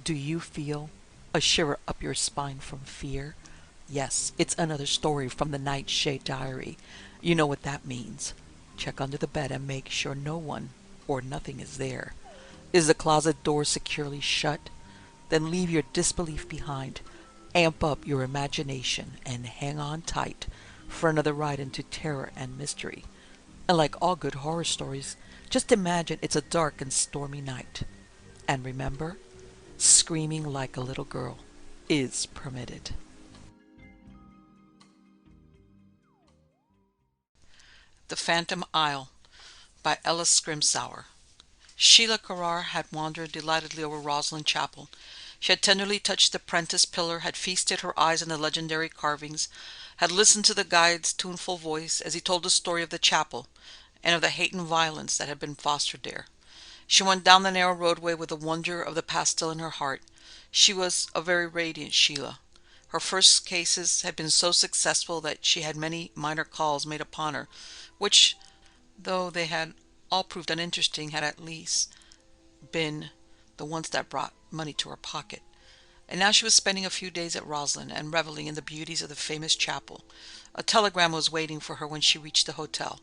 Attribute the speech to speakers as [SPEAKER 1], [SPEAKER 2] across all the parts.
[SPEAKER 1] Do you feel a shiver up your spine from fear? Yes, it's another story from the Nightshade diary. You know what that means. Check under the bed and make sure no one or nothing is there. Is the closet door securely shut? Then leave your disbelief behind. Amp up your imagination and hang on tight for another ride into terror and mystery. And like all good horror stories, just imagine it's a dark and stormy night. And remember, screaming like a little girl is permitted. The Phantom Isle by Ellis Scrymsour. Shiela Crerar had wandered delightedly over Rosslyn Chapel. She had tenderly touched the prentice pillar, had feasted her eyes on the legendary carvings, had listened to the guide's tuneful voice as he told the story of the chapel and of the hate and violence that had been fostered there. She went down the narrow roadway with the wonder of the past still in her heart. She was a very radiant Shiela. Her first cases had been so successful that she had many minor calls made upon her, which, though they had all proved uninteresting, had at least been the ones that brought money to her pocket. And now she was spending a few days at Rosslyn and reveling in the beauties of the famous chapel. A telegram was waiting for her when she reached the hotel.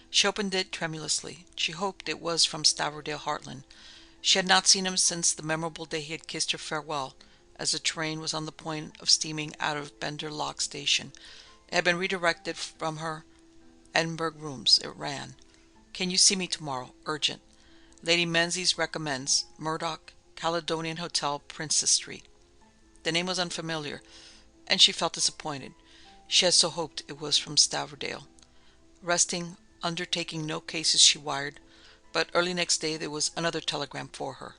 [SPEAKER 1] She opened it tremulously. She hoped it was from Stavrodale Hartland. She had not seen him since the memorable day he had kissed her farewell, as the train was on the point of steaming out of Bender Lock Station. It had been redirected from her Edinburgh rooms. It ran, "Can you see me tomorrow? Urgent. Lady Menzies recommends Murdoch, Caledonian Hotel, Princess Street." The name was unfamiliar, and she felt disappointed. She had so hoped it was from Stavrodale. Resting, undertaking no cases, she wired, but early next day there was another telegram for her.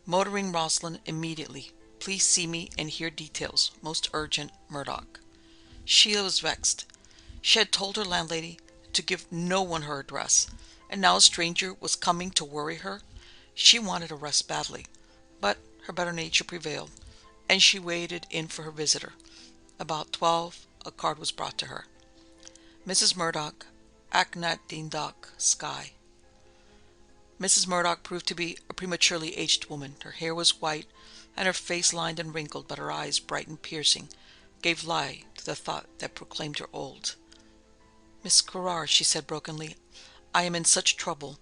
[SPEAKER 1] "Motoring Rosslyn immediately. Please see me and hear details. Most urgent, Murdoch." Sheila was vexed. She had told her landlady to give no one her address, and now a stranger was coming to worry her. She wanted a rest badly, but her better nature prevailed, and she waited in for her visitor. About 12, a card was brought to her. "Mrs. Murdoch, Aknat Dindok, Skye." Mrs. Murdoch proved to be a prematurely aged woman. Her hair was white, and her face lined and wrinkled, but her eyes, bright and piercing, gave lie to the thought that proclaimed her old. "Miss Crerar," she said brokenly, "I am in such trouble.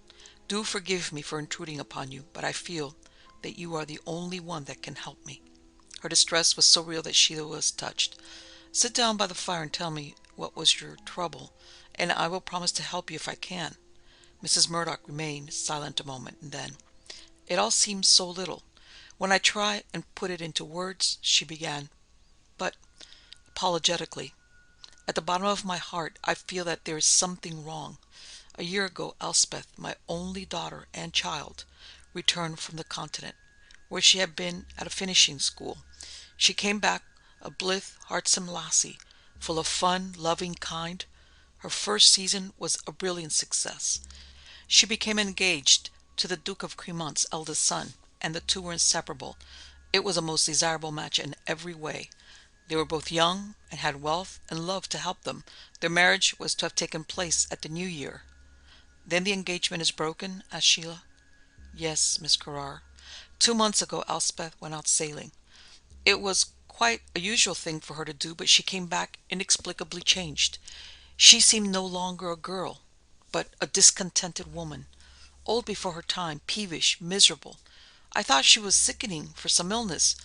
[SPEAKER 1] Do forgive me for intruding upon you, but I feel that you are the only one that can help me." Her distress was so real that Sheila was touched. "Sit down by the fire and tell me what was your trouble, and I will promise to help you if I can." Mrs. Murdoch remained silent a moment, and then, "It all seems so little. When I try and put it into words," she began, but apologetically, "at the bottom of my heart I feel that there is something wrong. A year ago Elspeth, my only daughter and child, returned from the continent, where she had been at a finishing school. She came back a blithe, heartsome lassie, full of fun, loving, kind. Her first season was a brilliant success. She became engaged to the Duke of Cremont's eldest son, and the two were inseparable. It was a most desirable match in every way. They were both young and had wealth and love to help them. Their marriage was to have taken place at the New Year." "Then the engagement is broken?" asked Sheila. "Yes, Miss Crerar. 2 months ago Elspeth went out sailing. It was quite a usual thing for her to do, but she came back inexplicably changed. She seemed no longer a girl, but a discontented woman, old before her time, peevish, miserable. I thought she was sickening for some illness,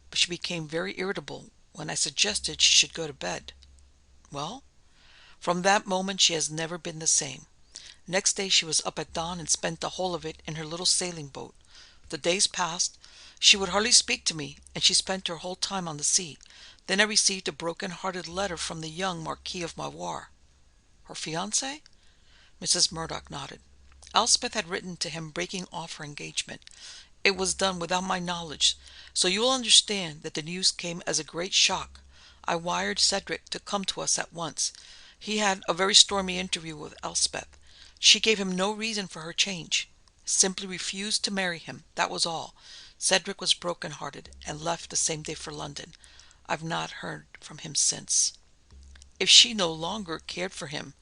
[SPEAKER 1] but she became very irritable when I suggested she should go to bed." "Well?" "From that moment she has never been the same. Next day she was up at dawn and spent the whole of it in her little sailing boat. The days passed. She would hardly speak to me, and she spent her whole time on the sea. Then I received a broken-hearted letter from the young Marquis of Mavoir." "Her fiancé?" Mrs. Murdoch nodded. "Elspeth had written to him breaking off her engagement. It was done without my knowledge, so you will understand that the news came as a great shock. I wired Cedric to come to us at once. He had a very stormy interview with Elspeth. She gave him no reason for her change. Simply refused to marry him, that was all. Cedric was broken-hearted and left the same day for London. I've not heard from him since." "If she no longer cared for him,"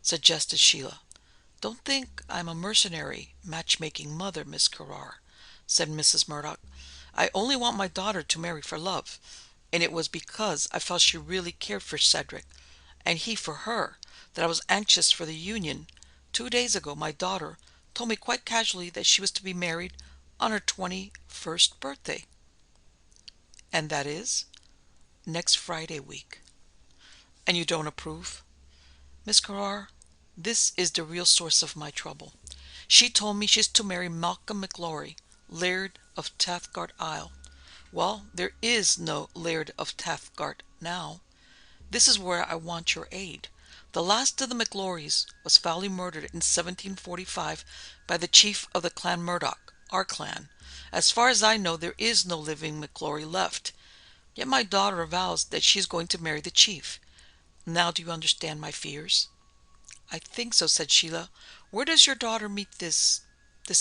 [SPEAKER 1] suggested Sheila. "Don't think I'm a mercenary matchmaking mother, Miss Crerar," said Mrs. Murdoch. I only want my daughter to marry for love, and it was because I felt she really cared for Cedric, and he for her, that I was anxious for the union. 2 days ago my daughter told me quite casually that she was to be married on her 21st birthday. And that is next Friday week. And you don't approve? Miss Crerar, this is the real source of my trouble. She told me she's to marry Malcolm McGlory, Laird of Tathgart Isle. Well, there is no Laird of Tathgart now. This is where I want your aid. The last of the McGlorys was foully murdered in 1745 by the chief of the clan Murdoch, our clan. As far as I know, there is no living McGlory left. Yet my daughter avows that she is going to marry the chief. Now do you understand my fears? I think so, said Shiela. Where does your daughter meet this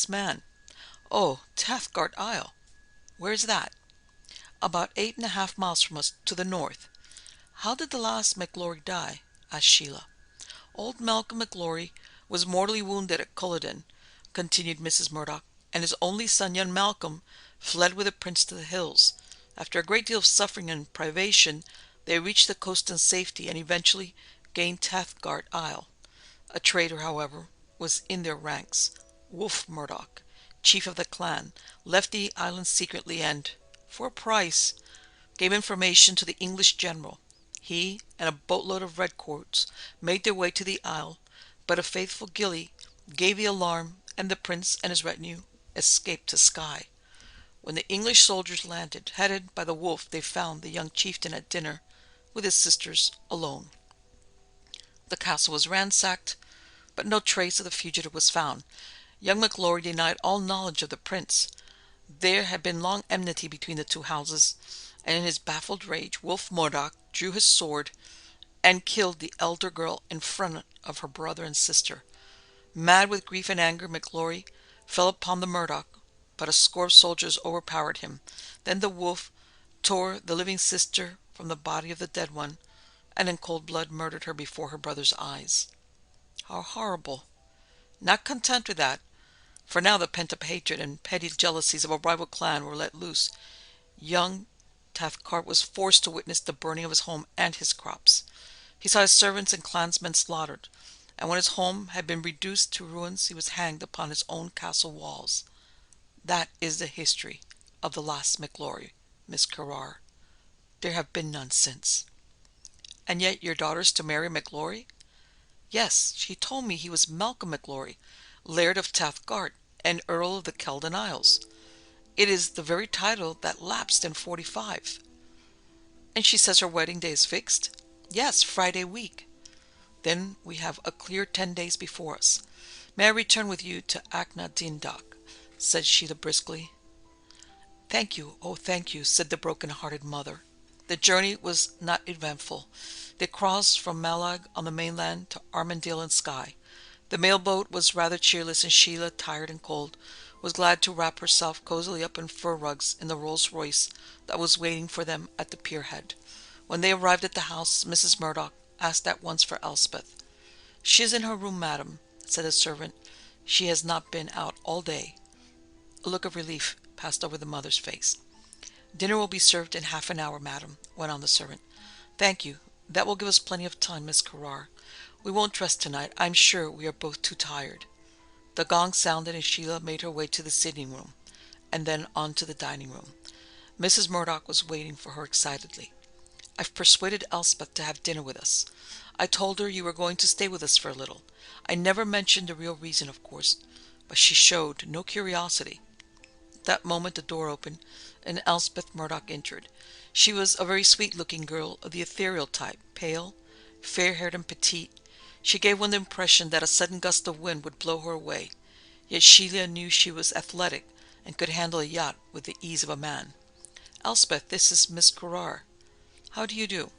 [SPEAKER 1] man? Oh, Tathgart Isle. Where's that? About 8.5 miles from us, to the north. How did the last McGlory die? Asked Shiela. Old Malcolm McGlory was mortally wounded at Culloden, continued Mrs. Murdoch, and his only son, young Malcolm, fled with the prince to the hills. After a great deal of suffering and privation, they reached the coast in safety and eventually gained Tathgart Isle. A traitor, however, was in their ranks. Wolf Murdoch, chief of the clan, left the island secretly and, for a price, gave information to the English general. He and a boatload of redcoats made their way to the isle, but a faithful gillie gave the alarm, and the prince and his retinue escaped to Skye. When the English soldiers landed, headed by the wolf, they found the young chieftain at dinner with his sisters alone. The castle was ransacked, but no trace of the fugitive was found. Young McGlory denied all knowledge of the prince. There had been long enmity between the two houses, and in his baffled rage, Wolf Murdoch drew his sword and killed the elder girl in front of her brother and sister. Mad with grief and anger, McGlory fell upon the Murdoch, but a score of soldiers overpowered him. Then the wolf tore the living sister from the body of the dead one, and in cold blood murdered her before her brother's eyes. How horrible! Not content with that, for now the pent-up hatred and petty jealousies of a rival clan were let loose, young Tathgart was forced to witness the burning of his home and his crops. He saw his servants and clansmen slaughtered, and when his home had been reduced to ruins, he was hanged upon his own castle walls. That is the history of the last McGlory, Miss Crerar. There have been none since. And yet your daughter's to marry McGlory? Yes, she told me he was Malcolm McGlory, Laird of Tathgart, and Earl of the Kelden Isles. It is the very title that lapsed in 45. And she says her wedding day is fixed? Yes, Friday week. Then we have a clear 10 days before us. May I return with you to Achnadindoch? Said Shiela briskly. Thank you, oh thank you, said the broken-hearted mother. The journey was not eventful. They crossed from Malag on the mainland to Armadale in Skye. The mailboat was rather cheerless, and Shiela, tired and cold, was glad to wrap herself cozily up in fur rugs in the Rolls-Royce that was waiting for them at the pierhead. When they arrived at the house, Mrs. Murdoch asked at once for Elspeth. "She is in her room, madam," said a servant. "She has not been out all day." A look of relief passed over the mother's face. "Dinner will be served in half an hour, madam," went on the servant. "Thank you. That will give us plenty of time, Miss Crerar. We won't dress tonight. I'm sure we are both too tired." The gong sounded, and Shiela made her way to the sitting room, and then on to the dining room. Mrs. Murdoch was waiting for her excitedly. "I've persuaded Elspeth to have dinner with us. I told her you were going to stay with us for a little. I never mentioned the real reason, of course, but she showed no curiosity." At that moment the door opened, and Elspeth Murdoch entered. She was a very sweet-looking girl of the ethereal type, pale, fair-haired and petite. She gave one the impression that a sudden gust of wind would blow her away, yet Shiela knew she was athletic and could handle a yacht with the ease of a man. "Elspeth, this is Miss Crerar. How do you do?"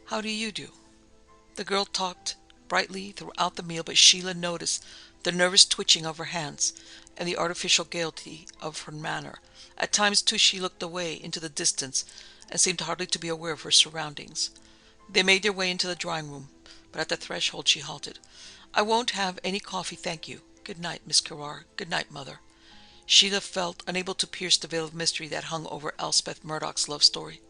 [SPEAKER 1] "How do you do?" The girl talked brightly throughout the meal, but Shiela noticed the nervous twitching of her hands and the artificial gaiety of her manner. At times, too, she looked away into the distance and seemed hardly to be aware of her surroundings. They made their way into the drawing-room, but at the threshold she halted. "I won't have any coffee, thank you. Good night, Miss Crerar. Good night, mother." Sheila felt unable to pierce the veil of mystery that hung over Elspeth Murdoch's love story.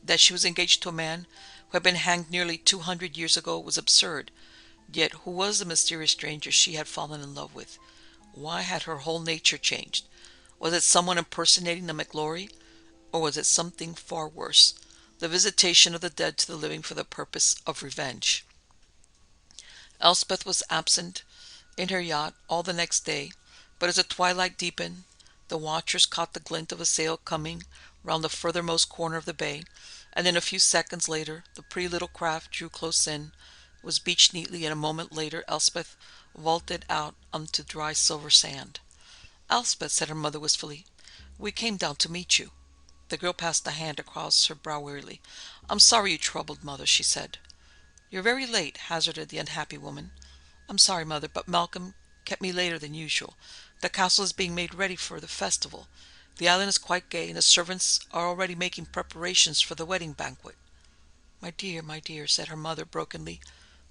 [SPEAKER 1] That she was engaged to a man who had been hanged nearly 200 years ago was absurd, yet who was the mysterious stranger she had fallen in love with? Why had her whole nature changed? Was it someone impersonating the MacLeod, or was it something far worse, the visitation of the dead to the living for the purpose of revenge? Elspeth was absent in her yacht all the next day, but as the twilight deepened, the watchers caught the glint of a sail coming round the furthermost corner of the bay, and then a few seconds later the pretty little craft drew close in, was beached neatly, and a moment later Elspeth vaulted out onto dry silver sand. "Elspeth," said her mother wistfully, "we came down to meet you." The girl passed a hand across her brow wearily. "I'm sorry you troubled, Mother," she said. "You're very late," hazarded the unhappy woman. "I'm sorry, Mother, but Malcolm kept me later than usual. The castle is being made ready for the festival. The island is quite gay, and the servants are already making preparations for the wedding banquet." My dear," said her mother brokenly,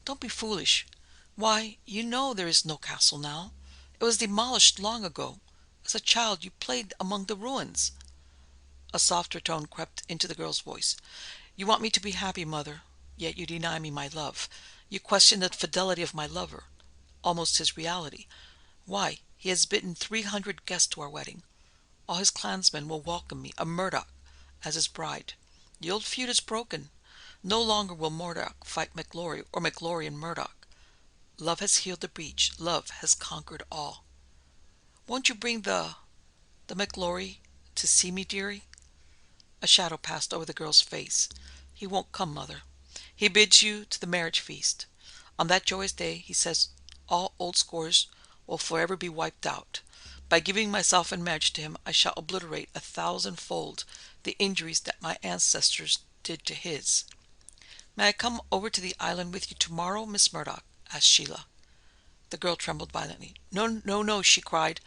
[SPEAKER 1] "don't be foolish. Why, you know there is no castle now. It was demolished long ago. As a child you played among the ruins." A softer tone crept into the girl's voice. "You want me to be happy, Mother, yet you deny me my love. You question the fidelity of my lover, almost his reality. Why, he has bidden 300 guests to our wedding. All his clansmen will welcome me, a Murdoch, as his bride. The old feud is broken. No longer will Murdoch fight MacLeod, or MacLeod and Murdoch. Love has healed the breach. Love has conquered all. Won't you bring the MacLeod to see me, dearie?" A shadow passed over the girl's face. "He won't come, Mother. He bids you to the marriage feast. On that joyous day, he says, all old scores will forever be wiped out. By giving myself in marriage to him, I shall obliterate 1,000-fold the injuries that my ancestors did to his." "May I come over to the island with you tomorrow, Miss Murdoch?" asked Sheila. The girl trembled violently. "No, no, no," she cried.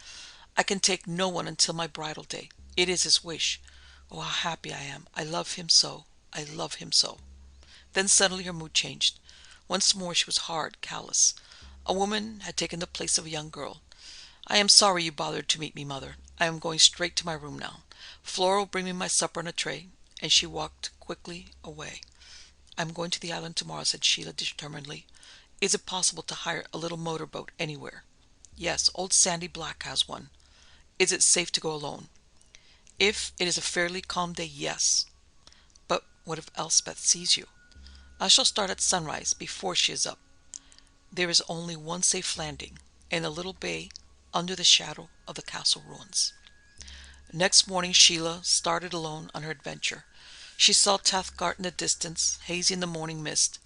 [SPEAKER 1] "I can take no one until my bridal day. It is his wish. Oh, how happy I am! I love him so. I love him so." Then suddenly her mood changed. Once more she was hard, callous. A woman had taken the place of a young girl. "I am sorry you bothered to meet me, Mother. I am going straight to my room now. Flora will bring me my supper on a tray," and she walked quickly away. "I am going to the island tomorrow," said Sheila determinedly. "Is it possible to hire a little motorboat anywhere?" "Yes, old Sandy Black has one." "Is it safe to go alone?" "If it is a fairly calm day, yes." "But what if Elspeth sees you?" "I shall start at sunrise, before she is up. There is only one safe landing, in a little bay under the shadow of the castle ruins." Next morning Sheila started alone on her adventure. She saw Cathcart in the distance, hazy in the morning mist.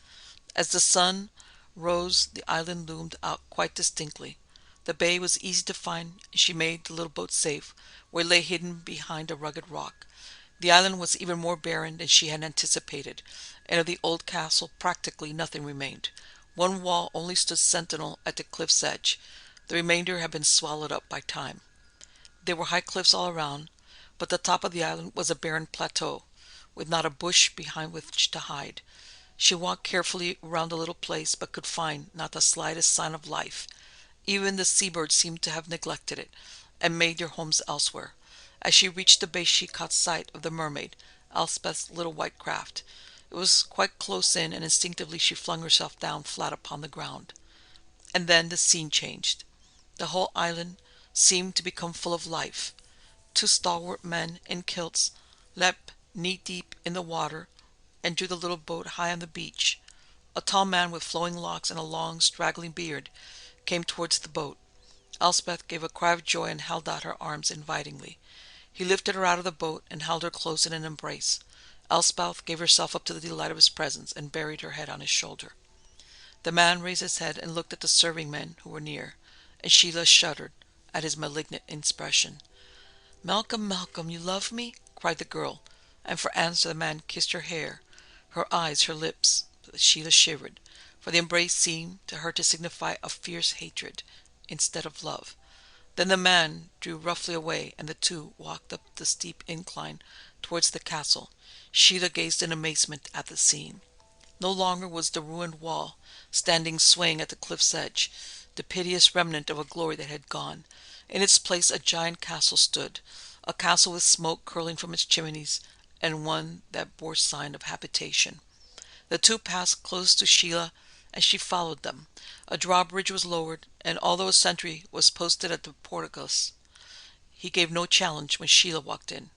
[SPEAKER 1] As the sun rose the island loomed out quite distinctly. The bay was easy to find, and she made the little boat safe, where it lay hidden behind a rugged rock. The island was even more barren than she had anticipated, and of the old castle practically nothing remained. One wall only stood sentinel at the cliff's edge. The remainder had been swallowed up by time. There were high cliffs all around, but the top of the island was a barren plateau, with not a bush behind which to hide. She walked carefully around the little place, but could find not the slightest sign of life. Even the seabirds seemed to have neglected it, and made their homes elsewhere. As she reached the base she caught sight of the Mermaid, Elspeth's little white craft. It was quite close in, and instinctively she flung herself down flat upon the ground. And then the scene changed. The whole island seemed to become full of life. Two stalwart men in kilts leapt knee-deep in the water and drew the little boat high on the beach. A tall man with flowing locks and a long, straggling beard came towards the boat. Elspeth gave a cry of joy and held out her arms invitingly. He lifted her out of the boat and held her close in an embrace. Elspeth gave herself up to the delight of his presence and buried her head on his shoulder. The man raised his head and looked at the serving men who were near, and Sheila shuddered at his malignant expression. "Malcolm, Malcolm, you love me?" cried the girl, and for answer the man kissed her hair, her eyes, her lips. But Sheila shivered, for the embrace seemed to her to signify a fierce hatred instead of love. Then the man drew roughly away, and the two walked up the steep incline towards the castle. Sheila gazed in amazement at the scene. No longer was the ruined wall standing swaying at the cliff's edge, the piteous remnant of a glory that had gone. In its place a giant castle stood, a castle with smoke curling from its chimneys, and one that bore sign of habitation. The two passed close to Shiela, and she followed them. A drawbridge was lowered, and although a sentry was posted at the portcullis, he gave no challenge when Shiela walked in.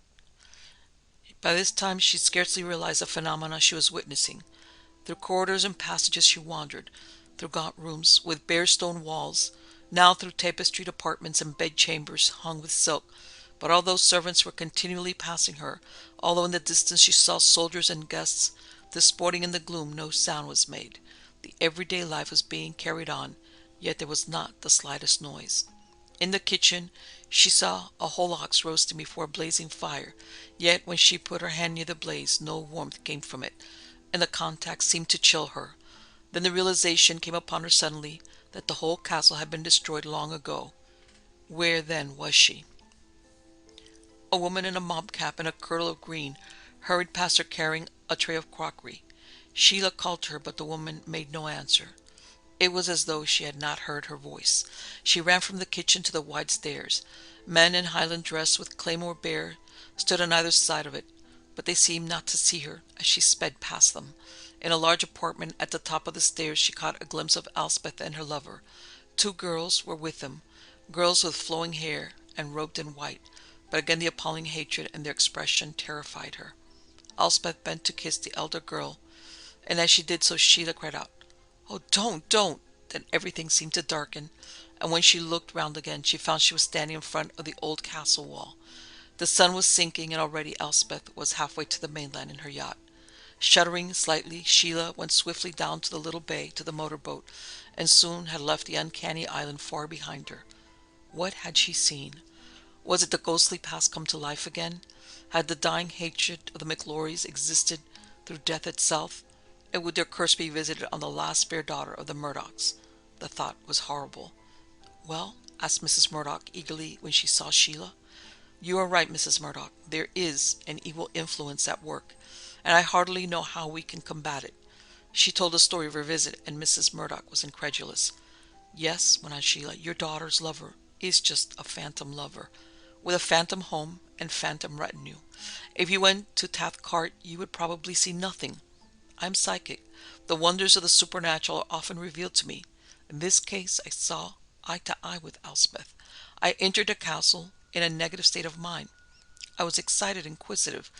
[SPEAKER 1] By this time she scarcely realized the phenomena she was witnessing. Through corridors and passages she wandered, through gaunt rooms with bare stone walls, now through tapestried apartments and bedchambers hung with silk. But although servants were continually passing her, although in the distance she saw soldiers and guests disporting in the gloom, no sound was made. The everyday life was being carried on, yet there was not the slightest noise. In the kitchen she saw a whole ox roasting before a blazing fire, yet when she put her hand near the blaze no warmth came from it, and the contact seemed to chill her. Then the realization came upon her suddenly that the whole castle had been destroyed long ago. Where then was she? A woman in a mob cap and a kirtle of green hurried past her carrying a tray of crockery. Shiela called to her, but the woman made no answer. It was as though she had not heard her voice. She ran from the kitchen to the wide stairs. Men in Highland dress with claymore bare stood on either side of it, but they seemed not to see her as she sped past them. In a large apartment at the top of the stairs she caught a glimpse of Elspeth and her lover. Two girls were with them, girls with flowing hair and robed in white, but again the appalling hatred and their expression terrified her. Elspeth bent to kiss the elder girl, and as she did so Shiela cried out, "Oh, don't!" Then everything seemed to darken, and when she looked round again she found she was standing in front of the old castle wall. The sun was sinking, and already Elspeth was halfway to the mainland in her yacht. Shuddering slightly, Shiela went swiftly down to the little bay to the motorboat, and soon had left the uncanny island far behind her. What had she seen? Was it the ghostly past come to life again? Had the dying hatred of the MacLeods existed through death itself? And would their curse be visited on the last fair daughter of the Murdochs? The thought was horrible. "Well?" asked Mrs. Murdoch eagerly when she saw Shiela. "You are right, Mrs. Murdoch. There is an evil influence at work, and I hardly know how we can combat it." She told the story of her visit, and Mrs. Murdoch was incredulous. "Yes," went on Shiela, "your daughter's lover is just a phantom lover, with a phantom home and phantom retinue. If you went to Cathcart you would probably see nothing. I'm psychic. The wonders of the supernatural are often revealed to me. In this case I saw eye to eye with Elspeth. I entered the castle in a negative state of mind. I was excited, inquisitive.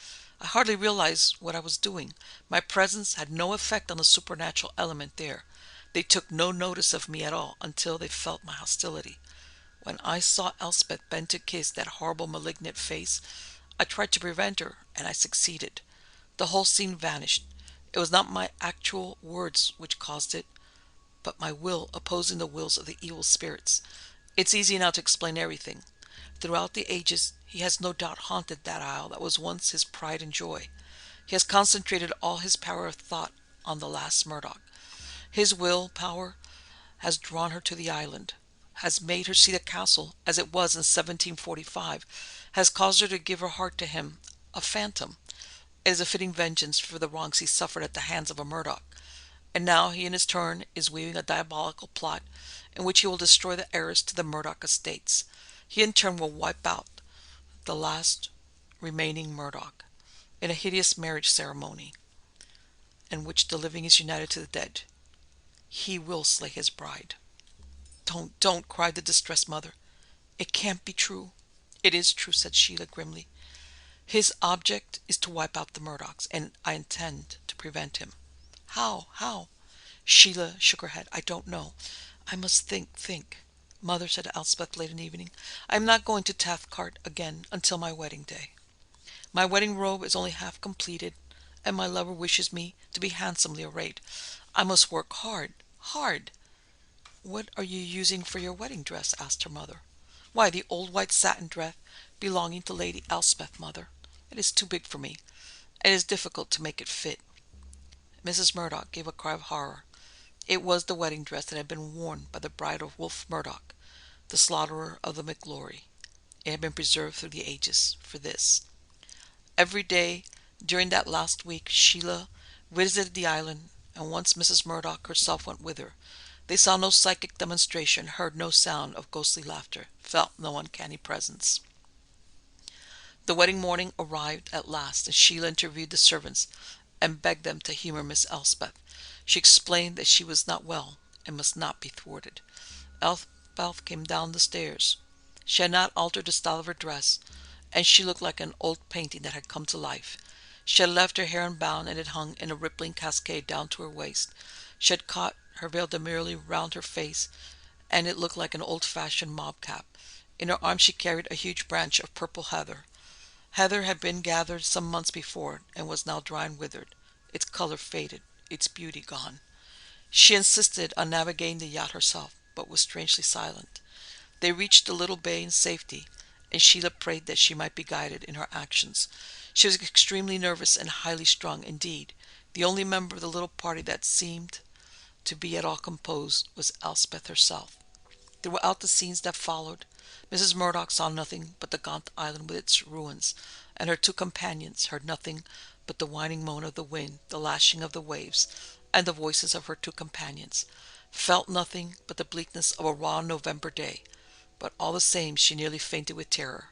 [SPEAKER 1] I hardly realized what I was doing. My presence had no effect on the supernatural element there. They took no notice of me at all until they felt my hostility. When I saw Elspeth bend to kiss that horrible malignant face, I tried to prevent her, and I succeeded. The whole scene vanished. It was not my actual words which caused it, but my will opposing the wills of the evil spirits. It's easy now to explain everything. Throughout the ages he has no doubt haunted that isle that was once his pride and joy. He has concentrated all his power of thought on the last Murdoch. His will power has drawn her to the island, has made her see the castle as it was in 1745, has caused her to give her heart to him, a phantom. It is a fitting vengeance for the wrongs he suffered at the hands of a Murdoch. And now he in his turn is weaving a diabolical plot in which he will destroy the heirs to the Murdoch estates. He in turn will wipe out the last remaining Murdoch in a hideous marriage ceremony in which the living is united to the dead. He will slay his bride." Don't!" cried the distressed mother. "It can't be true." "It is true," said Shiela grimly. "His object is to wipe out the Murdochs, and I intend to prevent him." How?" Shiela shook her head. "I don't know. I must think. Mother," said Elspeth late in the evening, "I am not going to Cathcart again until my wedding day. My wedding robe is only half completed, and my lover wishes me to be handsomely arrayed. I must work hard. "What are you using for your wedding dress?" asked her mother. "Why, the old white satin dress belonging to Lady Elspeth, mother. It is too big for me, and it is difficult to make it fit." Mrs. Murdoch gave a cry of horror. It was the wedding dress that had been worn by the bride of Wolf Murdoch, the slaughterer of the MacLeod. It had been preserved through the ages for this. Every day during that last week Shiela visited the island, and once Mrs. Murdoch herself went with her. They saw no psychic demonstration, heard no sound of ghostly laughter, felt no uncanny presence. The wedding morning arrived at last, and Shiela interviewed the servants and begged them to humor Miss Elspeth. She explained that she was not well and must not be thwarted. Elspeth came down the stairs. She had not altered the style of her dress, and she looked like an old painting that had come to life. She had left her hair unbound, and it hung in a rippling cascade down to her waist. She had caught her veil demurely round her face, and it looked like an old-fashioned mob cap. In her arms she carried a huge branch of purple heather. Heather had been gathered some months before, and was now dry and withered, its color faded, its beauty gone. She insisted on navigating the yacht herself, but was strangely silent. They reached the little bay in safety, and Shiela prayed that she might be guided in her actions. She was extremely nervous and highly strung. Indeed, the only member of the little party that seemed to be at all composed was Elspeth herself. Throughout the scenes that followed, Mrs. Murdoch saw nothing but the gaunt island with its ruins, and her two companions heard nothing but the whining moan of the wind, the lashing of the waves, and the voices of her two companions, felt nothing but the bleakness of a raw November day. But all the same she nearly fainted with terror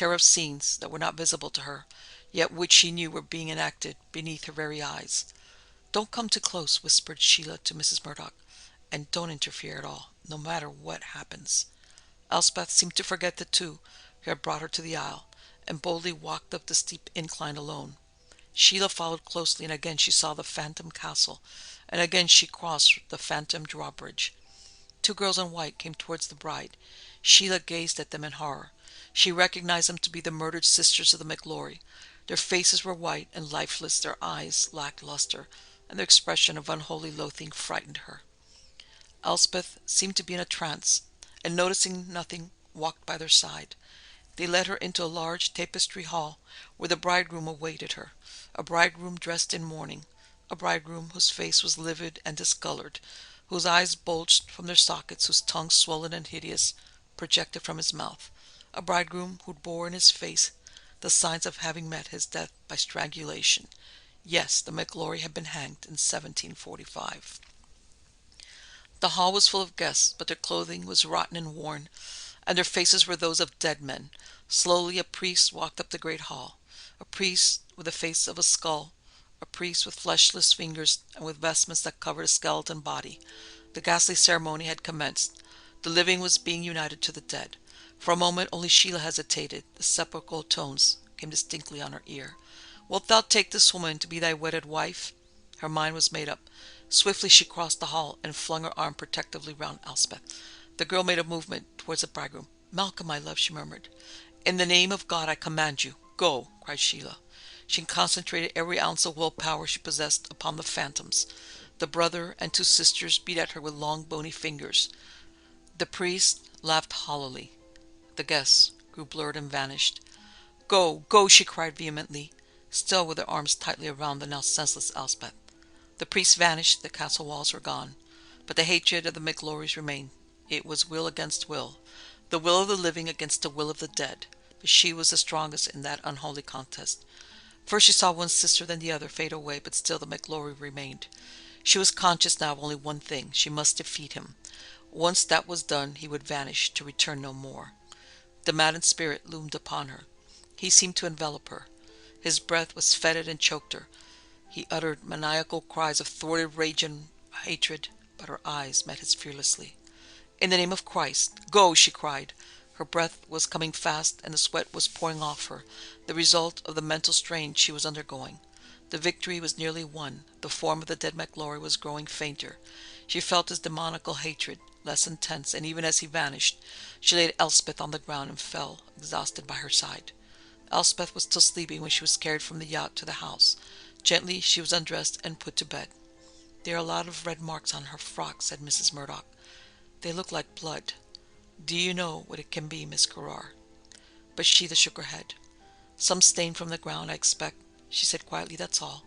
[SPEAKER 1] of scenes that were not visible to her, yet which she knew were being enacted beneath her very eyes. "Don't come too close," whispered Shiela to Mrs. Murdoch, "and don't interfere at all, no matter what happens." Elspeth seemed to forget the two who had brought her to the isle, and boldly walked up the steep incline alone. Shiela followed closely, and again she saw the phantom castle, and again she crossed the phantom drawbridge. Two girls in white came towards the bride. Shiela gazed at them in horror. She recognized them to be the murdered sisters of the MacLeod. Their faces were white and lifeless, their eyes lacked luster, and their expression of unholy loathing frightened her. Elspeth seemed to be in a trance, and noticing nothing, walked by their side. They led her into a large tapestry hall, where the bridegroom awaited her, a bridegroom dressed in mourning, a bridegroom whose face was livid and discolored, whose eyes bulged from their sockets, whose tongue, swollen and hideous, projected from his mouth, a bridegroom who bore in his face the signs of having met his death by strangulation. Yes, the MacLeod had been hanged in 1745. The hall was full of guests, but their clothing was rotten and worn, and their faces were those of dead men. Slowly a priest walked up the great hall, a priest with the face of a skull, a priest with fleshless fingers and with vestments that covered a skeleton body. The ghastly ceremony had commenced. The living was being united to the dead. For a moment only Shiela hesitated. The sepulchral tones came distinctly on her ear. "Wilt thou take this woman to be thy wedded wife?" Her mind was made up. Swiftly she crossed the hall and flung her arm protectively round Elspeth. The girl made a movement towards the bridegroom. "Malcolm, my love," she murmured. "In the name of God I command you, go!" cried Shiela. She concentrated every ounce of willpower she possessed upon the phantoms. The brother and two sisters beat at her with long bony fingers. The priest laughed hollowly. The guests grew blurred and vanished. "Go, go!" she cried vehemently, still with her arms tightly around the now senseless Elspeth. The priest vanished, the castle walls were gone, but the hatred of the MacLeods remained. It was will against will, the will of the living against the will of the dead, but she was the strongest in that unholy contest. First she saw one sister, then the other fade away, but still the MacLeod remained. She was conscious now of only one thing: she must defeat him. Once that was done, he would vanish, to return no more. The maddened spirit loomed upon her. He seemed to envelop her. His breath was fetid and choked her. He uttered maniacal cries of thwarted rage and hatred, but her eyes met his fearlessly. "In the name of Christ, go!" she cried. Her breath was coming fast, and the sweat was pouring off her, the result of the mental strain she was undergoing. The victory was nearly won. The form of the dead MacLeod was growing fainter. She felt his demoniacal hatred less intense, and even as he vanished, she laid Elspeth on the ground and fell exhausted by her side. Elspeth was still sleeping when she was carried from the yacht to the house. Gently she was undressed and put to bed. "There are a lot of red marks on her frock," said Mrs. Murdoch. "They look like blood. Do you know what it can be, Miss Crerar?" But Shiela shook her head. "Some stain from the ground, I expect," she said quietly. "That's all."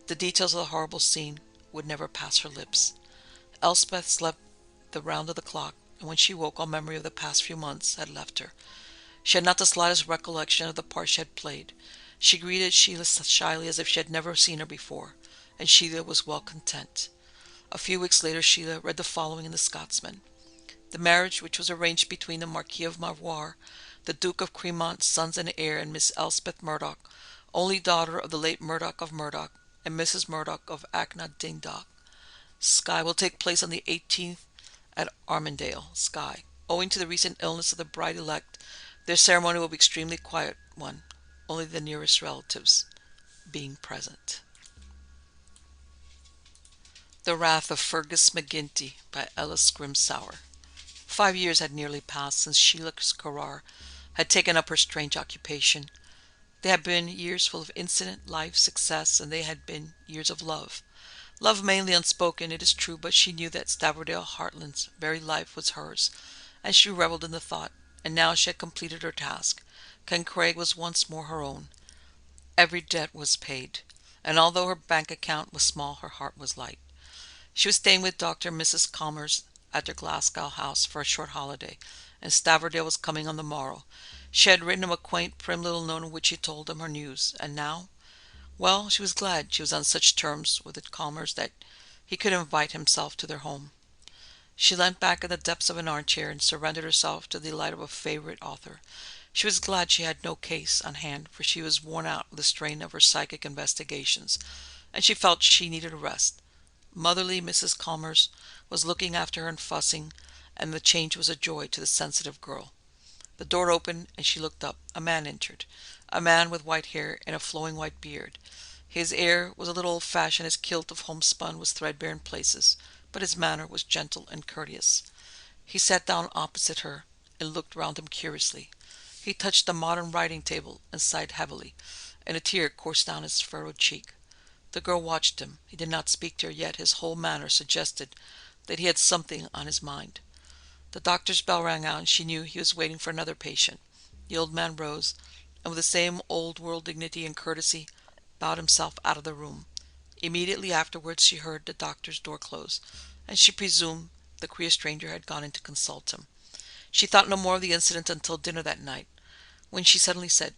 [SPEAKER 1] The details of the horrible scene would never pass her lips. Elspeth slept the round of the clock, and when she woke all memory of the past few months had left her. She had not the slightest recollection of the part she had played. She greeted Shiela shyly as if she had never seen her before, and Shiela was well content. A few weeks later Sheila read the following in the Scotsman. The marriage, which was arranged between the Marquis of Mavoir, the Duke of Cremont's sons and heir, and Miss Elspeth Murdoch, only daughter of the late Murdoch of Murdoch and Mrs. Murdoch of Achna-Dingdoch, Skye, will take place on the 18th at Armandale, Skye. Owing to the recent illness of the bride-elect, their ceremony will be extremely quiet one, only the nearest relatives being present. The Wrath of Fergus McGinty by Scrymsour. 5 years had nearly passed since Shiela Crerar had taken up her strange occupation. They had been years full of incident, life, success, and they had been years of love. Love mainly unspoken, it is true, but she knew that Stavordale Hartland's very life was hers, and she revelled in the thought. And now she had completed her task. Craig was once more her own. Every debt was paid, and although her bank account was small, her heart was light. She was staying with Dr. and Mrs. Chalmers at their Glasgow house for a short holiday, and Stavordale was coming on the morrow. She had written him a quaint, prim little note in which she told him her news, and now, well, she was glad she was on such terms with the Chalmers that he could invite himself to their home. She leant back in the depths of an armchair and surrendered herself to the delight of a favorite author. She was glad she had no case on hand, for she was worn out with the strain of her psychic investigations, and she felt she needed a rest. Motherly Mrs. Chalmers was looking after her and fussing, and the change was a joy to the sensitive girl. The door opened, and she looked up. A man entered, a man with white hair and a flowing white beard. His air was a little old-fashioned, his kilt of homespun was threadbare in places, but his manner was gentle and courteous. He sat down opposite her and looked round him curiously. He touched the modern writing table and sighed heavily, and a tear coursed down his furrowed cheek. The girl watched him. He did not speak to her, yet his whole manner suggested that he had something on his mind. The doctor's bell rang out, and she knew he was waiting for another patient. The old man rose, and with the same old-world dignity and courtesy, bowed himself out of the room. Immediately afterwards she heard the doctor's door close, and she presumed the queer stranger had gone in to consult him. She thought no more of the incident until dinner that night, when she suddenly said,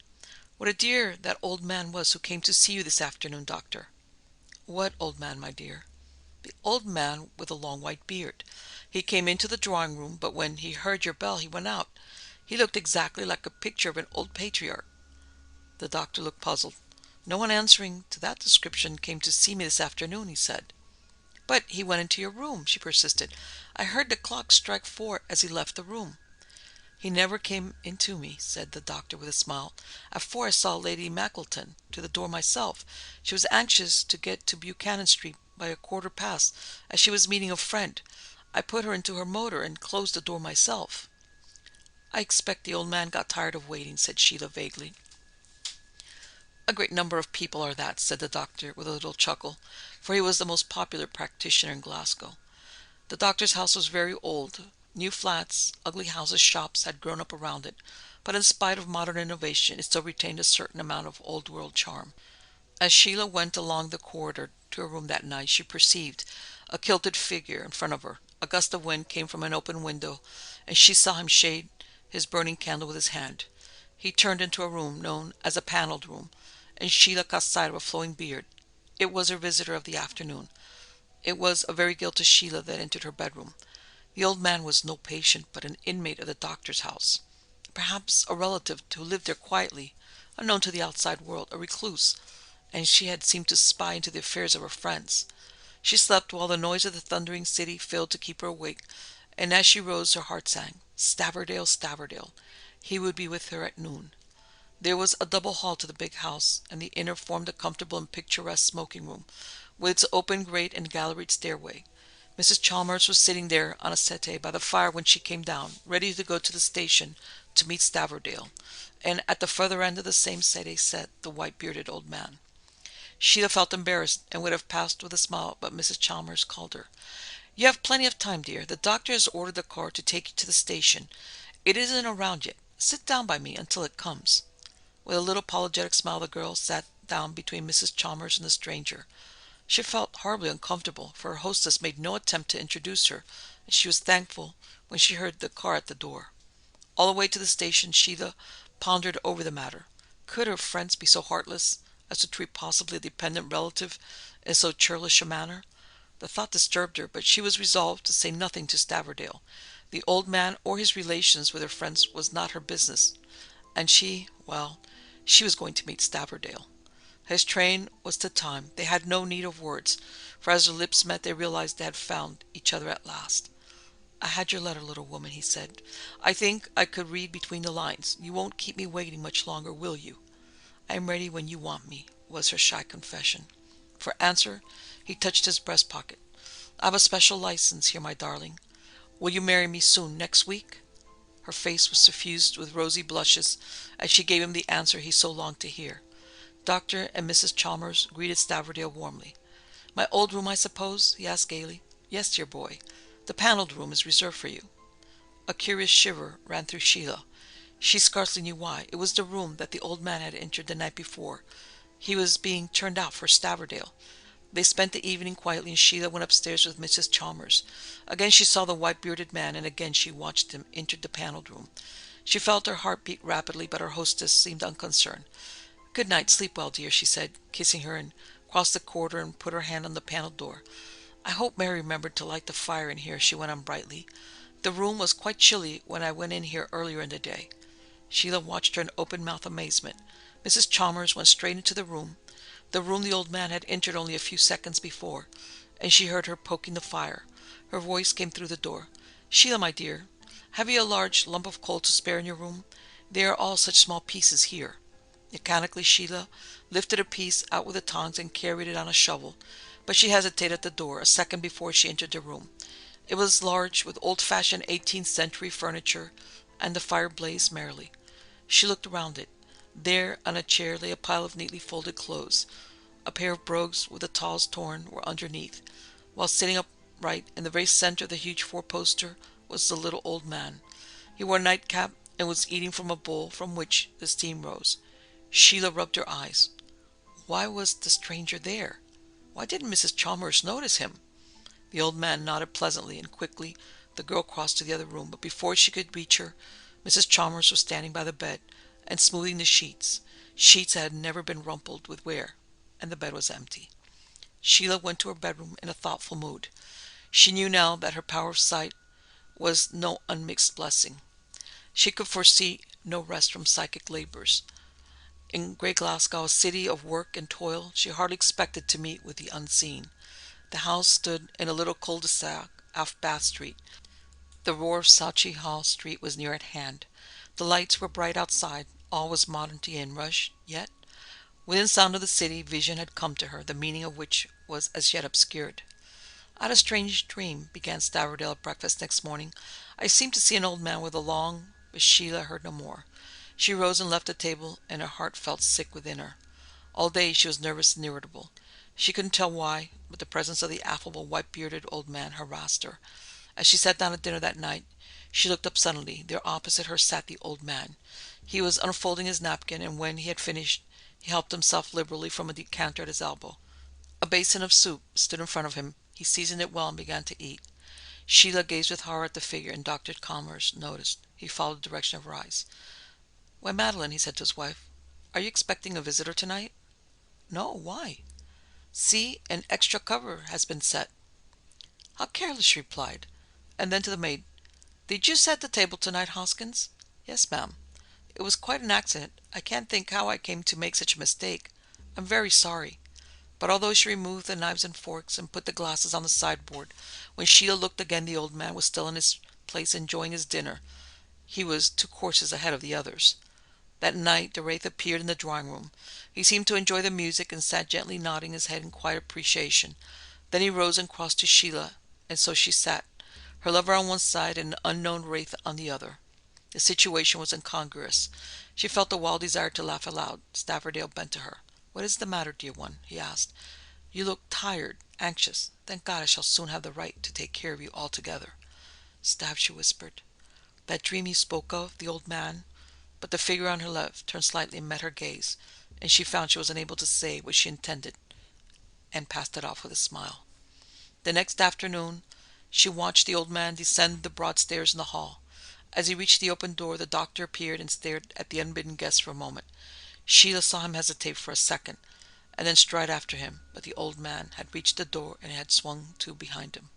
[SPEAKER 1] "What a dear that old man was who came to see you this afternoon, doctor." "What old man, my dear?" "The old man with a long white beard. He came into the drawing-room, but when he heard your bell he went out. He looked exactly like a picture of an old patriarch." The doctor looked puzzled. "No one answering to that description came to see me this afternoon," he said. "But he went into your room," she persisted. "I heard the clock strike 4 as he left the room." "He never came into me," said the doctor with a smile. "At 4 I saw Lady MacLeod to the door myself. She was anxious to get to Buchanan Street by 1/4 past, as she was meeting a friend. I put her into her motor and closed the door myself." "I expect the old man got tired of waiting," said Sheila vaguely. "A great number of people are that," said the doctor with a little chuckle, for he was the most popular practitioner in Glasgow. The doctor's house was very old. New flats, ugly houses, shops had grown up around it, but in spite of modern innovation it still retained a certain amount of old-world charm. As Sheila went along the corridor to her room that night, she perceived a kilted figure in front of her. A gust of wind came from an open window, and she saw him shade his burning candle with his hand. He turned into a room known as a panelled room, and Sheila caught sight of a flowing beard. It was her visitor of the afternoon. It was a very guilty Sheila that entered her bedroom. The old man was no patient, but an inmate of the doctor's house. Perhaps a relative who lived there quietly, unknown to the outside world, a recluse, and she had seemed to spy into the affairs of her friends. She slept while the noise of the thundering city failed to keep her awake, and as she rose her heart sang, "Stavordale, Stavordale." He would be with her at noon. There was a double hall to the big house, and the inner formed a comfortable and picturesque smoking room, with its open grate and galleried stairway. Mrs. Chalmers was sitting there on a settee by the fire when she came down, ready to go to the station to meet Stavordale, and at the further end of the same settee sat the white-bearded old man. Sheila felt embarrassed and would have passed with a smile, but Mrs. Chalmers called her. "You have plenty of time, dear. The doctor has ordered the car to take you to the station. It isn't around yet. Sit down by me until it comes." With a little apologetic smile the girl sat down between Mrs. Chalmers and the stranger. She felt horribly uncomfortable, for her hostess made no attempt to introduce her, and she was thankful when she heard the car at the door. All the way to the station Sheila pondered over the matter. Could her friends be so heartless as to treat possibly a dependent relative in so churlish a manner? The thought disturbed her, but she was resolved to say nothing to Stavordale. The old man or his relations with her friends was not her business, and well, she was going to meet Stavordale. His train was to time. They had no need of words, for as their lips met they realized they had found each other at last. "I had your letter, little woman," he said. "I think I could read between the lines. You won't keep me waiting much longer, will you?" "I am ready when you want me," was her shy confession. For answer, he touched his breast pocket. "I have a special license here, my darling. Will you marry me soon, next week?" Her face was suffused with rosy blushes as she gave him the answer he so longed to hear. Dr. and Mrs. Chalmers greeted Stavordale warmly. "My old room, I suppose?" he asked gaily. "Yes, dear boy. The paneled room is reserved for you." A curious shiver ran through Shiela. She scarcely knew why. It was the room that the old man had entered the night before. He was being turned out for Stavordale. They spent the evening quietly, and Shiela went upstairs with Mrs. Chalmers. Again she saw the white-bearded man, and again she watched him enter the paneled room. She felt her heart beat rapidly, but her hostess seemed unconcerned. "Good night, sleep well, dear," she said, kissing her, and crossed the corridor and put her hand on the paneled door. "I hope Mary remembered to light the fire in here," she went on brightly. "The room was quite chilly when I went in here earlier in the day." Shiela watched her in open-mouthed amazement. Mrs. Chalmers went straight into the room the old man had entered only a few seconds before, and she heard her poking the fire. Her voice came through the door. "Shiela, my dear, have you a large lump of coal to spare in your room? They are all such small pieces here." Mechanically, Shiela lifted a piece out with the tongs and carried it on a shovel, but she hesitated at the door a second before she entered the room. It was large, with old-fashioned 18th century furniture, and the fire blazed merrily. She looked around it. There, on a chair, lay a pile of neatly folded clothes. A pair of brogues with the taws torn were underneath, while sitting upright in the very center of the huge four-poster was the little old man. He wore a nightcap and was eating from a bowl from which the steam rose. Shiela rubbed her eyes. Why was the stranger there? Why didn't Mrs. Chalmers notice him? The old man nodded pleasantly, and quickly the girl crossed to the other room, but before she could reach her, Mrs. Chalmers was standing by the bed and smoothing the sheets that had never been rumpled with wear, and the bed was empty. Shiela went to her bedroom in a thoughtful mood. She knew now that her power of sight was no unmixed blessing. She could foresee no rest from psychic labors. In Great Glasgow, a city of work and toil, she hardly expected to meet with the unseen. The house stood in a little cul-de-sac off Bath Street. The roar of Sauchiehall Hall Street was near at hand. The lights were bright outside. All was modernity and rush, yet, within sound of the city, vision had come to her, the meaning of which was as yet obscured. "I had a strange dream," began Stavordale at breakfast next morning. "I seemed to see an old man with a long—" But Shiela heard no more. She rose and left the table, and her heart felt sick within her. All day she was nervous and irritable. She couldn't tell why, but the presence of the affable, white-bearded old man harassed her. As she sat down at dinner that night, she looked up suddenly. There opposite her sat the old man. He was unfolding his napkin, and when he had finished, he helped himself liberally from a decanter at his elbow. A basin of soup stood in front of him. He seasoned it well and began to eat. Shiela gazed with horror at the figure, and Dr. Chalmers noticed. He followed the direction of her eyes. "Why, Madeline," he said to his wife, "are you expecting a visitor tonight?" "No, why?" "See, an extra cover has been set." "How careless," she replied. And then to the maid, "Did you set the table tonight, Hoskins?" "Yes, ma'am." "It was quite an accident. I can't think how I came to make such a mistake. I'm very sorry." But although she removed the knives and forks and put the glasses on the sideboard, when Shiela looked again the old man was still in his place enjoying his dinner. He was 2 courses ahead of the others. That night the Wraith appeared in the drawing-room. He seemed to enjoy the music and sat gently nodding his head in quiet appreciation. Then he rose and crossed to Shiela, and so she sat, her lover on one side and an unknown Wraith on the other. The situation was incongruous. She felt a wild desire to laugh aloud. Stavordale bent to her. "What is the matter, dear one?" he asked. "You look tired, anxious. Thank God I shall soon have the right to take care of you altogether." "Stav," she whispered. "That dream you spoke of, the old man—" But the figure on her left turned slightly and met her gaze, and she found she was unable to say what she intended, and passed it off with a smile. The next afternoon she watched the old man descend the broad stairs in the hall. As he reached the open door, the doctor appeared and stared at the unbidden guest for a moment. Shiela saw him hesitate for a second, and then stride after him, but the old man had reached the door and had swung to behind him.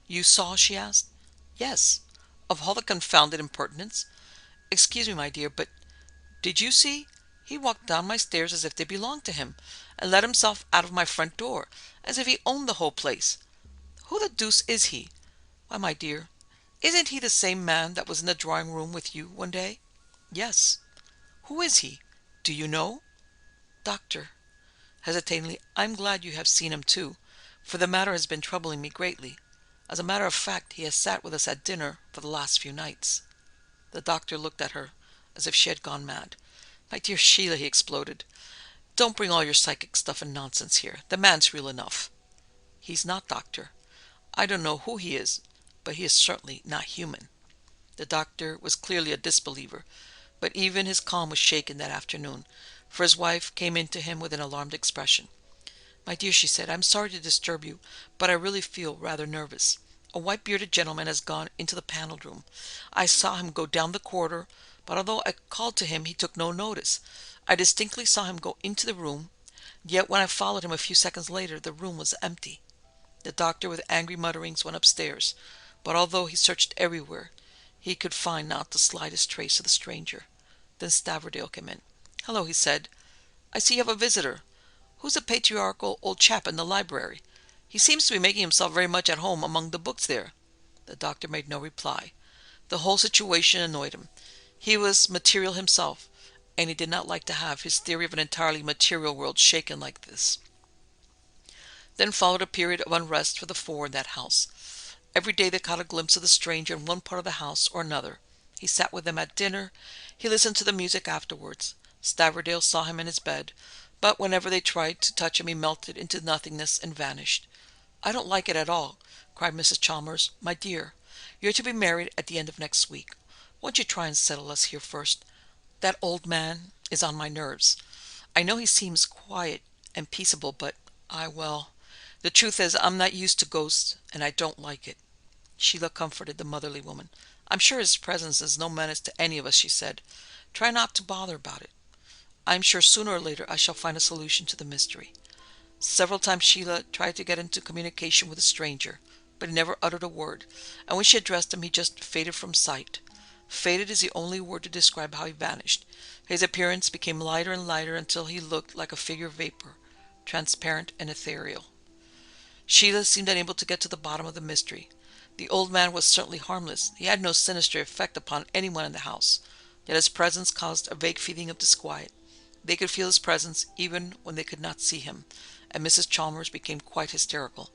[SPEAKER 1] "You saw?" she asked. "Yes. Of all the confounded impertinence! Excuse me, my dear, but did you see? He walked down my stairs as if they belonged to him, and let himself out of my front door, as if he owned the whole place. Who the deuce is he? Why, my dear, isn't he the same man that was in the drawing room with you one day?" "Yes." "Who is he? Do you know?" "Doctor," hesitatingly, "I'm glad you have seen him too, for the matter has been troubling me greatly. As a matter of fact, he has sat with us at dinner for the last few nights." The doctor looked at her as if she had gone mad. "My dear Sheila," he exploded, "don't bring all your psychic stuff and nonsense here. The man's real enough." "He's not, doctor. I don't know who he is, but he is certainly not human." The doctor was clearly a disbeliever, but even his calm was shaken that afternoon, for his wife came in to him with an alarmed expression. "My dear," she said, "I'm sorry to disturb you, but I really feel rather nervous. A white-bearded gentleman has gone into the paneled room. I saw him go down the corridor, but although I called to him, he took no notice. I distinctly saw him go into the room, yet when I followed him a few seconds later, the room was empty." The doctor, with angry mutterings, went upstairs, but although he searched everywhere, he could find not the slightest trace of the stranger. Then Stavordale came in. "Hello," he said. "I see you have a visitor. Who's the patriarchal old chap in the library? He seems to be making himself very much at home among the books there." The doctor made no reply. The whole situation annoyed him. He was material himself, and he did not like to have his theory of an entirely material world shaken like this. Then followed a period of unrest for the four in that house. Every day they caught a glimpse of the stranger in one part of the house or another. He sat with them at dinner. He listened to the music afterwards. Stavordale saw him in his bed, but whenever they tried to touch him he melted into nothingness and vanished. "I don't like it at all," cried Mrs. Chalmers. "My dear, you're to be married at the end of next week. Won't you try and settle us here first? That old man is on my nerves. I know he seems quiet and peaceable, but well, the truth is I'm not used to ghosts, and I don't like it." Sheila comforted the motherly woman. "I'm sure his presence is no menace to any of us," she said. "Try not to bother about it. I'm sure sooner or later I shall find a solution to the mystery." Several times Sheila tried to get into communication with the stranger, but he never uttered a word, and when she addressed him he just faded from sight. Faded is the only word to describe how he vanished. His appearance became lighter and lighter until he looked like a figure of vapor, transparent and ethereal. Sheila seemed unable to get to the bottom of the mystery. The old man was certainly harmless. He had no sinister effect upon anyone in the house, yet his presence caused a vague feeling of disquiet. They could feel his presence even when they could not see him, and Mrs. Chalmers became quite hysterical.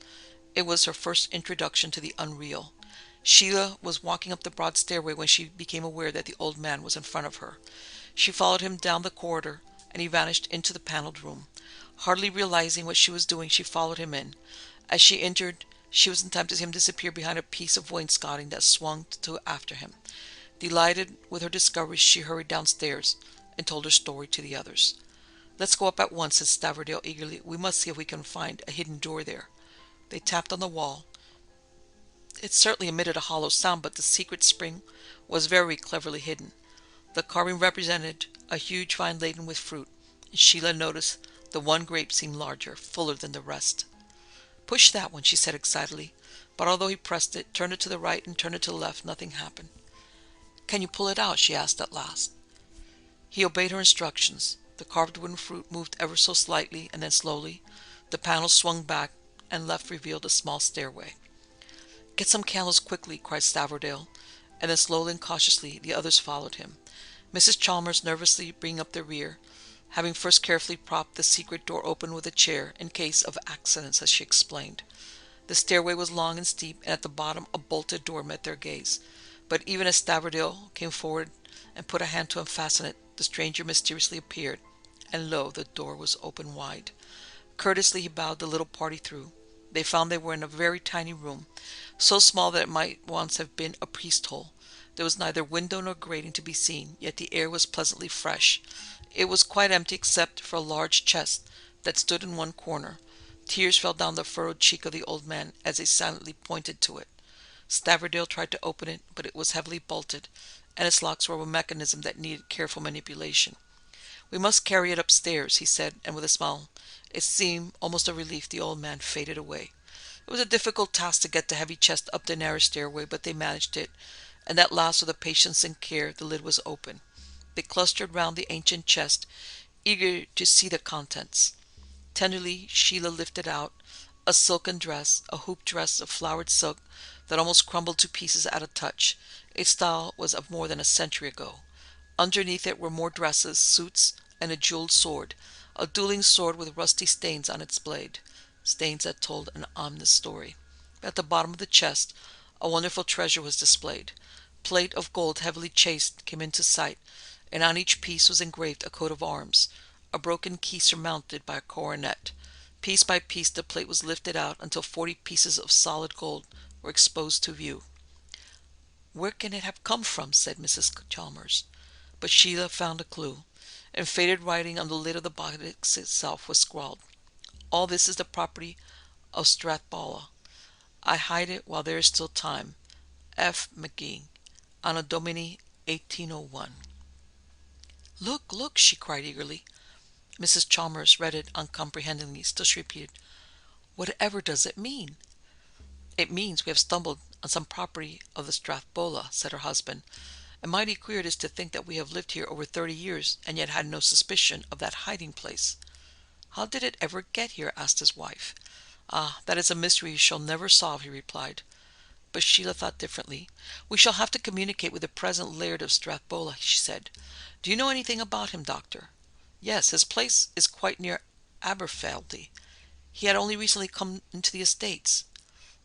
[SPEAKER 1] It was her first introduction to the unreal. Sheila was walking up the broad stairway when she became aware that the old man was in front of her. She followed him down the corridor, and he vanished into the paneled room. Hardly realizing what she was doing, she followed him in. As she entered, she was in time to see him disappear behind a piece of wainscoting that swung to after him. Delighted with her discovery, she hurried downstairs and told her story to the others. "Let's go up at once," said Stavordale eagerly. "We must see if we can find a hidden door there." They tapped on the wall. It certainly emitted a hollow sound, but the secret spring was very cleverly hidden. The carving represented a huge vine laden with fruit, and Sheila noticed the one grape seemed larger, fuller than the rest. "Push that one," she said excitedly, but although he pressed it, turned it to the right and turned it to the left, nothing happened. "Can you pull it out?" she asked at last. He obeyed her instructions. The carved wooden fruit moved ever so slightly, and then slowly the panel swung back, and left revealed a small stairway. "Get some candles quickly," cried Stavordale, and then slowly and cautiously the others followed him, Mrs. Chalmers nervously bringing up the rear, having first carefully propped the secret door open with a chair in case of accidents, as she explained. The stairway was long and steep, and at the bottom a bolted door met their gaze. But even as Stavordale came forward and put a hand to unfasten it, the stranger mysteriously appeared, and lo, the door was open wide. Courteously he bowed the little party through. They found they were in a very tiny room, so small that it might once have been a priest-hole. There was neither window nor grating to be seen, yet the air was pleasantly fresh. It was quite empty except for a large chest that stood in one corner. Tears fell down the furrowed cheek of the old man as he silently pointed to it. Stavordale tried to open it, but it was heavily bolted, and its locks were of a mechanism that needed careful manipulation. "We must carry it upstairs," he said, and with a smile, it seemed almost a relief, the old man faded away. It was a difficult task to get the heavy chest up the narrow stairway, but they managed it, and at last, with patience and care, the lid was open. They clustered round the ancient chest, eager to see the contents. Tenderly, Shiela lifted out a silken dress, a hoop dress of flowered silk that almost crumbled to pieces at a touch. Its style was of more than a century ago. Underneath it were more dresses, suits, and a jeweled sword, a dueling sword with rusty stains on its blade, stains that told an ominous story. At the bottom of the chest, a wonderful treasure was displayed. Plate of gold heavily chased came into sight, and on each piece was engraved a coat of arms, a broken key surmounted by a coronet. Piece by piece the plate was lifted out until 40 pieces of solid gold were exposed to view. "Where can it have come from?" said Mrs. Chalmers. But Shiela found a clue. In faded writing on the lid of the box itself was scrawled, "All this is the property of Strathbola. I hide it while there is still time. F. McGee, Anno Domini 1801." "Look, look!" she cried eagerly. Mrs. Chalmers read it uncomprehendingly. Still she repeated, "Whatever does it mean?" "It means we have stumbled on some property of the Strathbola," said her husband. "And mighty queer it is to think that we have lived here over 30 years and yet had no suspicion of that hiding place." "How did it ever get here?" asked his wife. "Ah, that is a mystery you shall never solve," he replied. But Shiela thought differently. "We shall have to communicate with the present Laird of Strathbola," she said. "Do you know anything about him, Doctor?" "Yes, his place is quite near Aberfeldy. He had only recently come into the estates."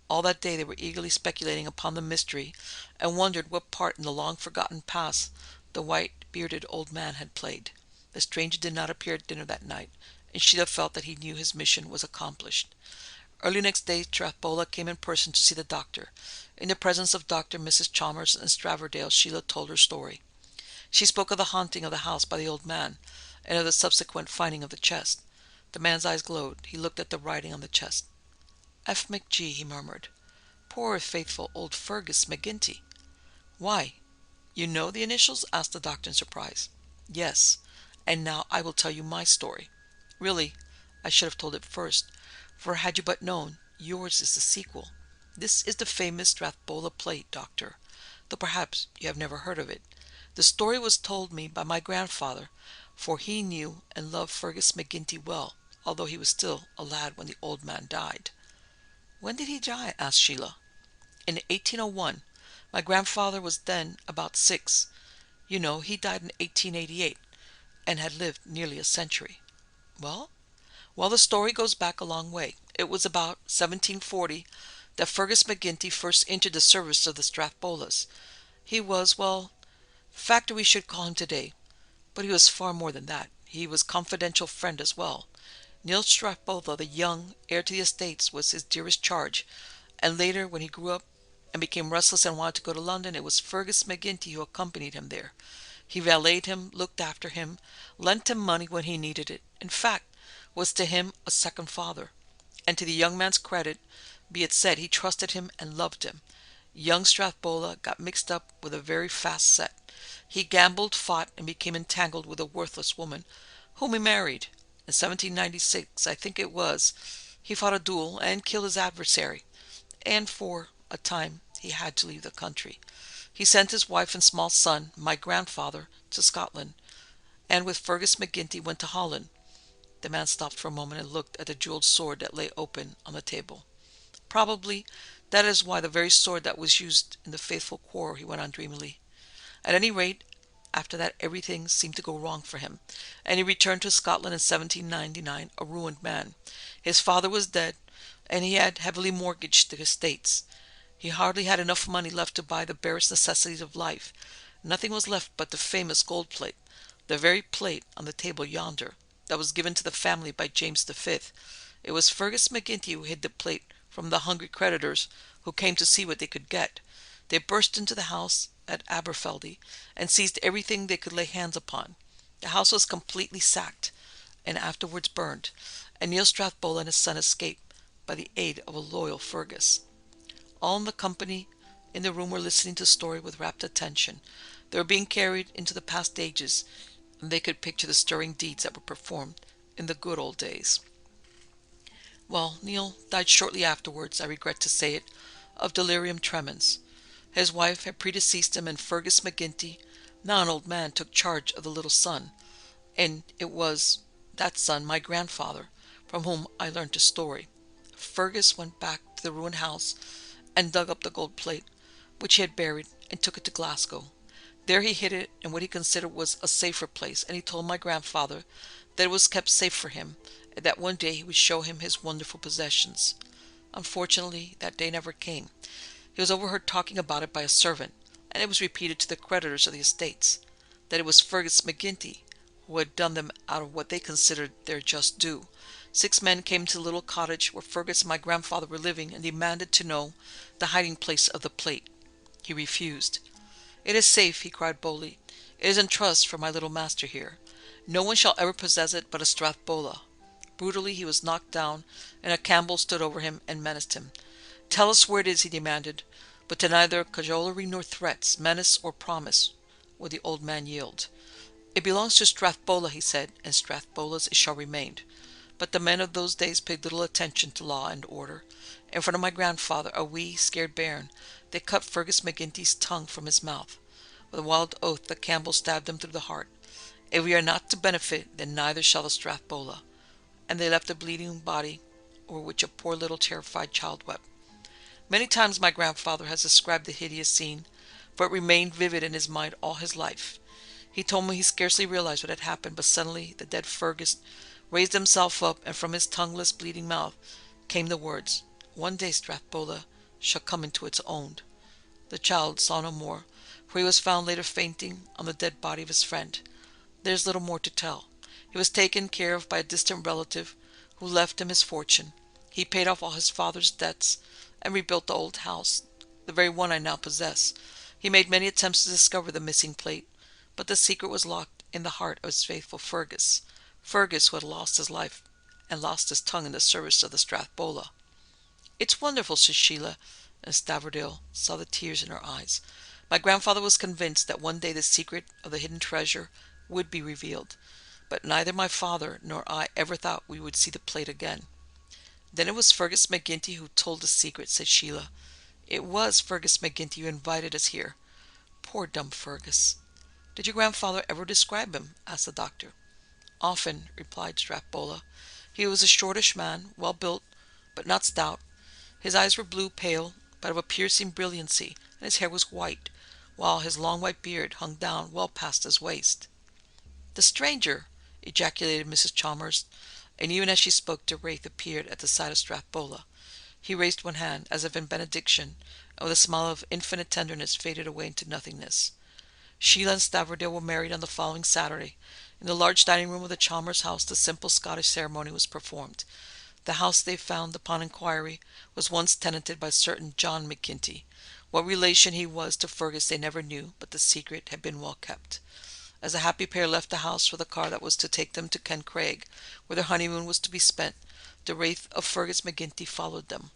[SPEAKER 1] All that day they were eagerly speculating upon the mystery, and wondered what part in the long-forgotten past the white-bearded old man had played. The stranger did not appear at dinner that night, and Shiela felt that he knew his mission was accomplished. Early next day Strathbola came in person to see the doctor. In the presence of Dr. and Mrs. Chalmers and Straverdale, Shiela told her story. She spoke of the haunting of the house by the old man, and of the subsequent finding of the chest. The man's eyes glowed. He looked at the writing on the chest. "F. McGee," he murmured. "Poor faithful old Fergus McGinty." "Why, you know the initials?" asked the doctor in surprise. "Yes, and now I will tell you my story. Really, I should have told it first, for had you but known, yours is the sequel. This is the famous Strathbola plate, Doctor, though perhaps you have never heard of it. The story was told me by my grandfather, for he knew and loved Fergus McGinty well, although he was still a lad when the old man died." "When did he die?" asked Shiela. "In 1801. My grandfather was then about 6. You know, he died in 1888, and had lived nearly a century." "Well?" "Well, the story goes back a long way. It was about 1740 that Fergus McGinty first entered the service of the Strathbolas. He was, well, factor we should call him today, but he was far more than that. He was confidential friend as well. Neil Strathbola, the young heir to the estates, was his dearest charge, and later, when he grew up and became restless and wanted to go to London, it was Fergus McGinty who accompanied him there. He valeted him, looked after him, lent him money when he needed it, in fact, was to him a second father. And to the young man's credit, be it said, he trusted him and loved him. Young Strathbola got mixed up with a very fast set. He gambled, fought, and became entangled with a worthless woman, whom he married. In 1796, I think it was, he fought a duel and killed his adversary, and for a time he had to leave the country. He sent his wife and small son, my grandfather, to Scotland, and with Fergus McGinty went to Holland." The man stopped for a moment and looked at the jeweled sword that lay open on the table. "Probably that is why the very sword that was used in the fatal quarrel," he went on dreamily. "At any rate, after that everything seemed to go wrong for him, and he returned to Scotland in 1799 a ruined man. His father was dead, and he had heavily mortgaged the estates. He hardly had enough money left to buy the barest necessities of life. Nothing was left but the famous gold plate, the very plate on the table yonder, that was given to the family by James V. It was Fergus McGinty who hid the plate from the hungry creditors who came to see what they could get. They burst into the house at Aberfeldy and seized everything they could lay hands upon. The house was completely sacked and afterwards burned, and Neil Strathbola and his son escaped by the aid of a loyal Fergus." All in the company in the room were listening to the story with rapt attention. They were being carried into the past ages, and they could picture the stirring deeds that were performed in the good old days. Well, Neil died shortly afterwards, I regret to say it, of delirium tremens. His wife had predeceased him, and Fergus McGinty, now an old man, took charge of the little son, and it was that son, my grandfather, from whom I learnt the story. Fergus went back to the ruined house and dug up the gold plate, which he had buried, and took it to Glasgow. There he hid it in what he considered was a safer place, and he told my grandfather that it was kept safe for him, and that one day he would show him his wonderful possessions. Unfortunately, that day never came. He was overheard talking about it by a servant, and it was repeated to the creditors of the estates, that it was Fergus McGinty who had done them out of what they considered their just due. 6 men came to the little cottage where Fergus and my grandfather were living and demanded to know the hiding place of the plate. He refused. "It is safe," he cried boldly. "It is in trust for my little master here. No one shall ever possess it but a Strathbola." Brutally he was knocked down, and a Campbell stood over him and menaced him. "Tell us where it is," he demanded, but to neither cajolery nor threats, menace or promise, would the old man yield. "It belongs to Strathbola," he said, "and Strathbola's it shall remain." But the men of those days paid little attention to law and order. In front of my grandfather, a wee, scared bairn, they cut Fergus McGinty's tongue from his mouth. With a wild oath, the Campbell stabbed him through the heart. "If we are not to benefit, then neither shall the Strathbola." And they left a bleeding body, over which a poor little terrified child wept. Many times my grandfather has described the hideous scene, for it remained vivid in his mind all his life. He told me he scarcely realized what had happened, but suddenly the dead Fergus raised himself up, and from his tongueless, bleeding mouth came the words, "One day Strathbola shall come into its own." The child saw no more, for he was found later fainting on the dead body of his friend. There is little more to tell. He was taken care of by a distant relative, who left him his fortune. He paid off all his father's debts, and rebuilt the old house, the very one I now possess. He made many attempts to discover the missing plate, but the secret was locked in the heart of his faithful Fergus, who had lost his life and lost his tongue in the service of the Strathbola. "It's wonderful," said Shiela, and Stavridale saw the tears in her eyes. "My grandfather was convinced that one day the secret of the hidden treasure would be revealed, but neither my father nor I ever thought we would see the plate again." "Then it was Fergus McGinty who told the secret," said Shiela. "It was Fergus McGinty who invited us here. Poor dumb Fergus." "Did your grandfather ever describe him?" asked the doctor. "Often," replied Strathbola. "He was a shortish man, well built, but not stout. His eyes were blue pale, but of a piercing brilliancy, and his hair was white, while his long white beard hung down well past his waist." "The stranger!" ejaculated Mrs. Chalmers, and even as she spoke the Wraith appeared at the side of Strathbola. He raised one hand, as if in benediction, and with a smile of infinite tenderness faded away into nothingness. Shiela and Stavridale were married on the following Saturday. In the large dining room of the Chalmers house the simple Scottish ceremony was performed. The house, they found upon inquiry, was once tenanted by certain John McGinty. What relation he was to Fergus they never knew, but the secret had been well kept. As the happy pair left the house for the car that was to take them to Kencraig, where their honeymoon was to be spent, the wraith of Fergus McGinty followed them.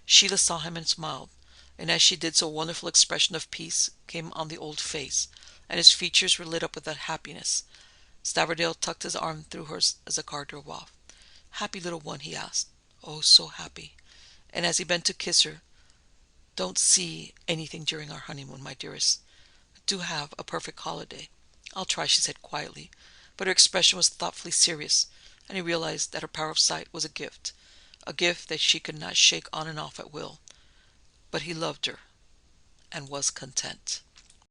[SPEAKER 1] Shiela saw him and smiled, and as she did so a wonderful expression of peace came on the old face, and his features were lit up with that happiness. Stavridale tucked his arm through hers as the car drove off. "Happy little one?" he asked. "Oh, so happy." And as he bent to kiss her, "Don't see anything during our honeymoon, my dearest. Do have a perfect holiday." "I'll try," she said quietly, but her expression was thoughtfully serious, and he realized that her power of sight was a gift that she could not shake on and off at will. But he loved her, and was content.